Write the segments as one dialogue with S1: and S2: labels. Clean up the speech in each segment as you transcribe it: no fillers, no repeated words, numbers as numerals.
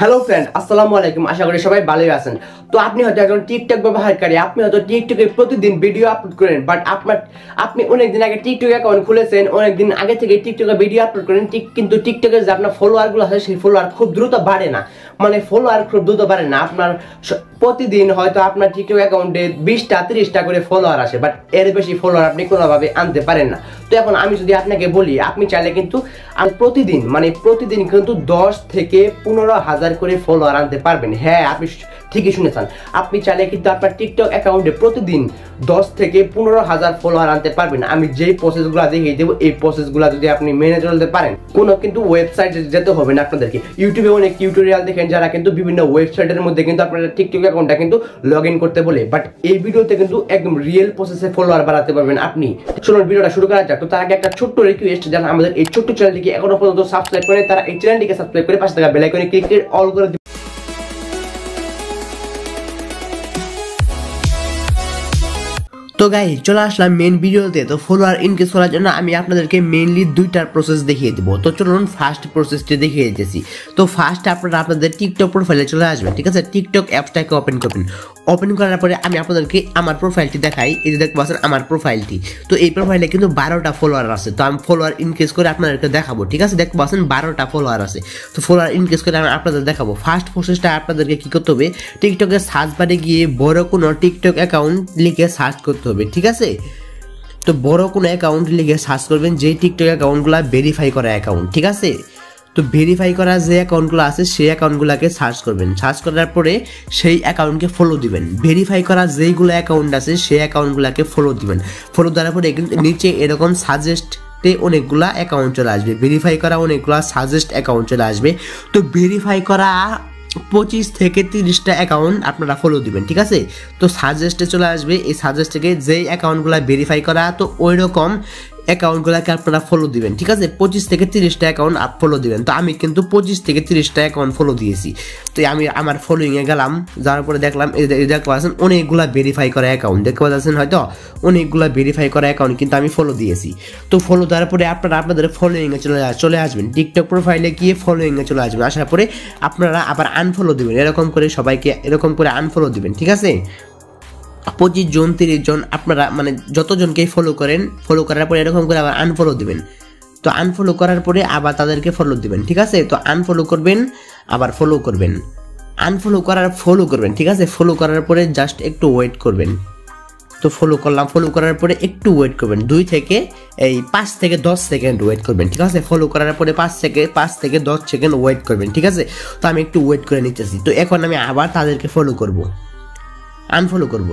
S1: Hello friend, আসসালামু আলাইকুম। আশা করি সবাই ভালোই আছেন। তো আপনি হয়তো একজন টিকটক ব্যবহারকারী, আপনি হয়তো টিকটকে প্রতিদিন ভিডিও আপলোড করেন, বাট আপনি অনেক দিন আগে টিকটক অ্যাকাউন্ট খুলেছেন, অনেক দিন আগে থেকে টিকটকে ভিডিও আপলোড করেন, কিন্তু টিকটকে যে আপনার ফলোয়ারগুলো আছে সেই ফলোয়ার খুব দ্রুত বাড়ে না, মানে ফলোয়ার খুব দ্রুত বাড়ে না। আপনার প্রতিদিন হয়তো আপনার টিকটক অ্যাকাউন্টে 20টা 30টা করে ফলোয়ার আসে, বাট এর বেশি ফলোয়ার আপনি কোনোভাবে আনতে পারেন না। তো এখন আমি যদি আপনাকে বলি, আপনি চাইলে কিন্তু প্রতিদিন কিন্তু 10 থেকে 15,000 করে ফলোয়ার আনতে পারবেন। হ্যাঁ, আপনি ঠিকই শুনেছেন। আপনি চাইলে কিন্তু আপনার টিকটক অ্যাকাউন্টে প্রতিদিন 10 থেকে 15,000 ফলোয়ার আনতে পারবেন। আমি যেই প্রসেসগুলো দেখিয়ে দেবো, এই প্রসেসগুলো যদি আপনি মেনে চলতে পারেন, কোনো কিন্তু ওয়েবসাইটে যেতে হবে না আপনাদেরকে। ইউটিউবে অনেক টিউটোরিয়াল দেখেন যারা কিন্তু বিভিন্ন ওয়েবসাইটের মধ্যে কিন্তু আপনাদের টিকটক অ্যাকাউন্টটা কিন্তু লগ ইন করতে বলে, বাট এই ভিডিওতে কিন্তু একদম রিয়েল প্রসেসে ফলোয়ার বাড়াতে পারবেন আপনি। চলুন ভিডিওটা শুরু করা যাক। তো তার আগে একটা ছোট্ট রিকোয়েস্ট, যারা আমাদের এই ছোট্ট চ্যানেলটিকে এখনো পর্যন্ত সাবস্ক্রাইব করেন, তারা এই চ্যানেলটিকে সাবস্ক্রাইব করে পাশে থাকা বেল আইকনে ক্লিক করে অল করে দিন। তো গাইস, চলে আসলাম মেইন ভিডিওতে। তো ফলোয়ার ইনক্রিজ করার জন্য আমি আপনাদেরকে মেইনলি দুইটার প্রসেস দেখিয়ে দেবো। তো চলুন ফার্স্ট প্রসেসটি দেখিয়ে দিতেছি। তো ফার্স্ট আপনারা আপনাদের টিকটক প্রোফাইলে চলে আসবেন, ঠিক আছে। টিকটক অ্যাপসটাকে ওপেন করবেন। ওপেন করার পরে আমি আপনাদেরকে আমার প্রোফাইলটি দেখাই। এই যে দেখতে পাচ্ছেন আমার প্রোফাইলটি। তো এই প্রোফাইলে কিন্তু 12টা ফলোয়ার আছে। তো আমি ফলোয়ার ইনক্রিজ করে আপনাদেরকে দেখাবো, ঠিক আছে। দেখতে পাচ্ছেন 12টা ফলোয়ার আছে। তো ফলোয়ার ইনক্রিজ করে আমি আপনাদের দেখাবো। ফার্স্ট প্রসেসটা আপনাদেরকে কি করতে হবে, টিকটকের সার্চ বারে গিয়ে বড় কোনো টিকটক অ্যাকাউন্ট লিখে সার্চ করতে হবে, ঠিক আছে। তো বড় কোনো অ্যাকাউন্ট লিখে সার্চ করবেন, যে টিকটক অ্যাকাউন্টগুলো ভেরিফাই করা অ্যাকাউন্ট, ঠিক আছে। তো ভেরিফাই করা যে অ্যাকাউন্টগুলো আছে সেই অ্যাকাউন্টগুলোকে সার্চ করবেন। সার্চ করার পরে সেই অ্যাকাউন্টকে ফলো দিবেন। ভেরিফাই করা যেইগুলো অ্যাকাউন্ট আছে সেই অ্যাকাউন্টগুলোকে ফলো দিবেন। ফলো দেওয়ার পরে নিচে এরকম সাজেস্টে অনেকগুলা অ্যাকাউন্ট চলে আসবে, ভেরিফাই করা অনেকগুলা সাজেস্ট অ্যাকাউন্ট চলে আসবে। তো ভেরিফাই করা 25 থেকে 30টা অ্যাকাউন্ট আপনারা ফলো দিবেন, ঠিক আছে। তো সাজেস্টে চলে আসবে। এই সাজেস্ট থেকে যেই অ্যাকাউন্টগুলো ভেরিফাই করা, তো ওই রকম অ্যাকাউন্টগুলোকে আপনারা ফলো দিবেন, ঠিক আছে। 25 থেকে 30টা অ্যাকাউন্ট ফলো দিবেন। তো আমি কিন্তু 25 থেকে 30টা অ্যাকাউন্ট ফলো দিয়েছি। তো আমি আমার ফলোইংয়ে গেলাম, যাওয়ার পরে দেখলাম দেখতে পাচ্ছেন অনেকগুলা ভেরিফাই করা অ্যাকাউন্ট, দেখতে পাচ্ছেন হয়তো অনেকগুলা ভেরিফাই করা অ্যাকাউন্ট কিন্তু আমি ফলো দিয়েছি। তো ফলো দেওয়ার পরে আপনারা আপনাদের ফলোইংয়ে চলে আসবেন। টিকটক প্রোফাইলে গিয়ে ফলোইংয়ে চলে আসবেন। আসার পরে আপনারা আবার আনফলো দিবেন। এরকম করে সবাইকে এরকম করে আনফলো দিবেন, ঠিক আছে। 25 জন 30 জন আপনারা মানে যতজনকেই ফলো করেন, ফলো করার পরে এরকম করে আবার আনফলো দিবেন। তো আনফলো করার পরে আবার তাদেরকে ফলো দিবেন, ঠিক আছে। তো আনফলো করবেন, আবার ফলো করবেন, আনফলো করার ফলো করবেন, ঠিক আছে। ফলো করার পরে জাস্ট একটু ওয়েট করবেন। তো ফলো করলাম, ফলো করার পরে একটু ওয়েট করবেন, 5 থেকে 10 সেকেন্ড ওয়েট করবেন, ঠিক আছে। ফলো করার পরে 5 থেকে 10 সেকেন্ড ওয়েট করবেন, ঠিক আছে। তো আমি একটু ওয়েট করে নিতেছি। তো এখন আমি আবার তাদেরকে ফলো করব, আনফলো করব,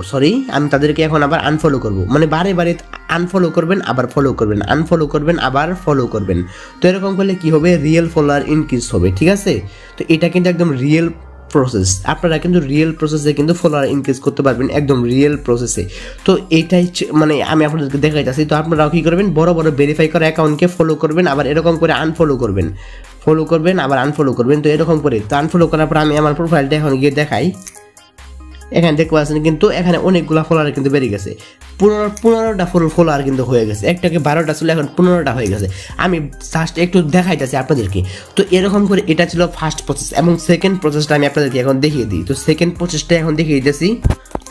S1: আমি তাদেরকে এখন আবার আনফলো করব। মানে বারে বারে আনফলো করবেন, আবার ফলো করবেন, আনফলো করবেন, আবার ফলো করবেন। তো এরকম করলে কি হবে, রিয়েল ফলোয়ার ইনক্রিজ হবে, ঠিক আছে। তো এটা কিন্তু একদম রিয়েল প্রসেস। আপনারা কিন্তু রিয়েল প্রসেসে কিন্তু ফলোয়ার ইনক্রিজ করতে পারবেন, একদম রিয়েল প্রসেসে। তো এইটাই মানে আমি আপনাদেরকে দেখাইতেছি। তো আপনারাও কি করবেন, বড় বড় ভেরিফাই করা অ্যাকাউন্টকে ফলো করবেন, আবার এরকম করে আনফলো করবেন, ফলো করবেন, আবার আনফলো করবেন। তো এরকম করে তো আনফলো করার পর আমি আমার প্রোফাইলটা এখন গিয়ে দেখাই। এখানে দেখতে পাচ্ছেন কিন্তু এখানে অনেকগুলো ফলোয়ার কিন্তু বেড়ে গেছে। 15টা ফলোয়ার কিন্তু হয়ে গেছে। একটাকে 12টা ছিল, এখন 15টা হয়ে গেছে। আমি জাস্ট একটু দেখাইতেছি আপনাদেরকে। তো এরকম করে এটা ছিল ফার্স্ট প্রসেস, এবং সেকেন্ড প্রসেসটা আমি আপনাদেরকে এখন দেখিয়ে দিই। তো সেকেন্ড প্রসেসটা এখন দেখিয়ে দিতেছি।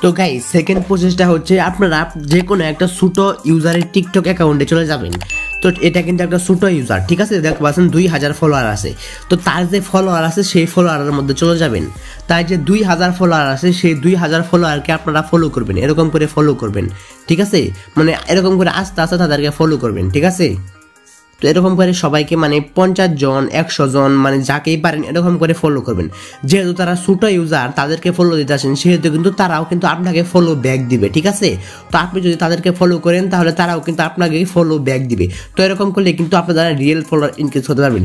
S1: তো গাইস, সেকেন্ড প্রসেসটা হচ্ছে আপনারা যে কোনো একটা ছোট ইউজারের টিকটক অ্যাকাউন্টে চলে যাবেন। তো এটা কিন্তু একটা ছোট ইউজার, ঠিক আছে। দেখতে পাচ্ছেন 2000 ফলোয়ার আছে। তো তার যে ফলোয়ার আছে সেই ফলোয়ারের মধ্যে চলে যাবেন। তার যে 2000 ফলোয়ার আছে সেই 2000 ফলোয়ারকে আপনারা ফলো করবেন, এরকম করে ফলো করবেন, ঠিক আছে। মানে এরকম করে আস্তে আস্তে তাদেরকে ফলো করবেন, ঠিক আছে। তো এরকম করে সবাইকে মানে 50 জন 100 জন মানে যাকেই পারেন এরকম করে ফলো করবেন। যেহেতু তারা ছোট ইউজার, তাদেরকে ফলো দিতে আসেন, সেহেতু কিন্তু তারাও কিন্তু আপনাকে ফলো ব্যাক দিবে, ঠিক আছে। তো আপনি যদি তাদেরকে ফলো করেন তাহলে তারাও কিন্তু আপনাকে ফলো ব্যাক দিবে। তো এরকম করলে কিন্তু আপনারা রিয়েল ফলোয়ার ইনক্রিজ হতে পারবেন।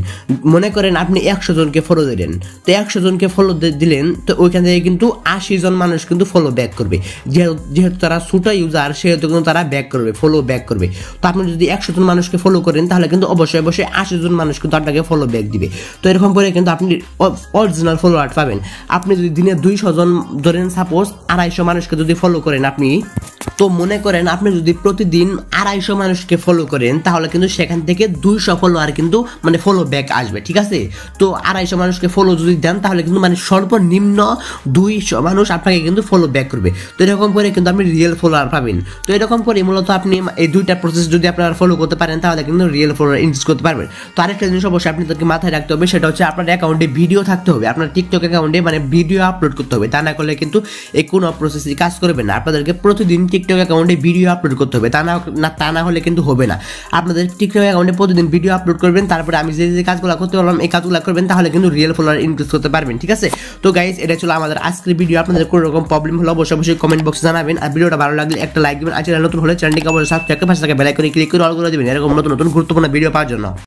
S1: মনে করেন আপনি 100 জনকে ফলো দিলেন, তো 100 জনকে ফলো দিলেন, তো ওইখান থেকে কিন্তু 80 জন মানুষ কিন্তু ফলো ব্যাক করবে। যেহেতু তারা ছোট ইউজার, সেহেতু কিন্তু তারা ব্যাক করবে, ফলো ব্যাক করবে। তো আপনি যদি 100 জন মানুষকে ফলো করেন তাহলে কিন্তু অবশ্যই 80 জন মানুষ কিন্তু আপনাকে ফলো ব্যাক দিবে। তো এরকম করে কিন্তু আপনি অরিজিনাল ফলোয়ার পাবেন। আপনি যদি দিনে 200 জন ধরেন, সাপোজ 250 মানুষকে যদি ফলো করেন আপনি, তো মনে করেন আপনি যদি প্রতিদিন 250 মানুষকে ফলো করেন তাহলে কিন্তু সেখান থেকে 200 ফলোয়ার কিন্তু মানে ফলো ব্যাক আসবে, ঠিক আছে। তো 250 মানুষকে ফলো যদি দেন তাহলে কিন্তু মানে সর্বনিম্ন 200 মানুষ আপনাকে কিন্তু ফলো ব্যাক করবে। তো এরকম করে কিন্তু আপনি রিয়েল ফলোয়ার পাবেন। তো এরকম করে মূলত আপনি এই দুইটা প্রসেস যদি আপনারা ফলো করতে পারেন তাহলে কিন্তু রিয়েল ফলোয়ার ইনক্রিজ করতে পারবেন। তো আরেকটা জিনিস অবশ্যই আপনাদেরকে মাথায় রাখতে হবে, সেটা হচ্ছে আপনার অ্যাকাউন্টে ভিডিও থাকতে হবে, আপনার টিকটক অ্যাকাউন্টে মানে ভিডিও আপলোড করতে হবে। তা না করলে কিন্তু এই কোনো প্রসেসই কাজ করবে না। আপনাদেরকে প্রতিদিন টিকটক অ্যাকাউন্টে ভিডিও আপলোড করতে হবে, তা না হলে কিন্তু হবে না। আপনাদের টিকটক অ্যাকাউন্টে প্রতিদিন ভিডিও আপলোড করবেন, তারপরে আমি যে যে কাজগুলো করতে বললাম এই কাজগুলো করবেন, তাহলে কিন্তু রিয়েল ফলোয়ার ইনক্রিজ করতে পারবেন, ঠিক আছে। তো গাইস এটা ছিল আমাদের আজকের ভিডিও। আপনাদের কোনো রকম প্রবলেম হলে অবশ্যই কমেন্ট বক্সে জানাবেন। আর ভিডিওটা ভালো লাগলে একটা লাইক দিবেন। আর চ্যানেল নতুন হলে চ্যানেলটিকে অবশ্যই সাবস্ক্রাইব করে পাশে থাকা বেল আইকনে ক্লিক করে অল করে দিবেন এরকম নতুন গুরুত্বপূর্ণ ভিডিও পাওয়ার জন্য।